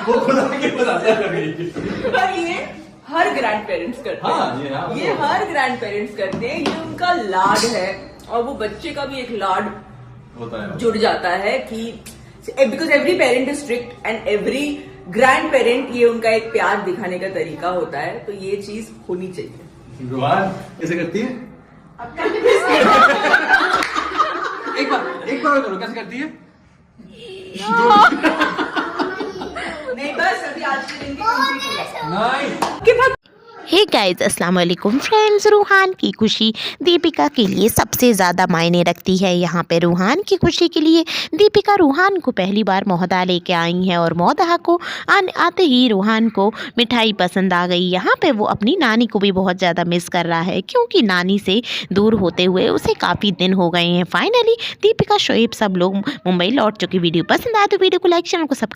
वो खुद आके बताता है कभी। पर ये हर ग्रैंड पेरेंट्स करते हैं। हाँ, ये हर ग्रैंड पेरेंट्स करते हैं, ये उनका लाड है और वो बच्चे का भी एक लाड होता है। जुड़ जाता है कि because every parent is strict and every grand parent, ये उनका एक प्यार दिखाने का तरीका होता है, तो ये चीज होनी चाहिए। रुहान कैसे करती है? एक बार करो, कैसे करती है? नहीं बस अभी आज के दिन की complete हो गई। नहीं। हे गाइस, अस्सलाम वालेकुम फ्रेंड्स। रूहान की खुशी दीपिका के लिए सबसे ज़्यादा मायने रखती है। यहाँ पे रूहान की खुशी के लिए दीपिका रूहान को पहली बार मोहदा लेके आई है और मोहदा को आते ही रूहान को मिठाई पसंद आ गई। यहाँ पे वो अपनी नानी को भी बहुत ज़्यादा मिस कर रहा है, क्योंकि नानी से दूर होते हुए उसे काफ़ी दिन हो गए हैं। फाइनली दीपिका, शोएब सब लोग मुंबई लौट चुके। वीडियो पसंद आए तो वीडियो को लाइक, चैनल को सब्सक्राइब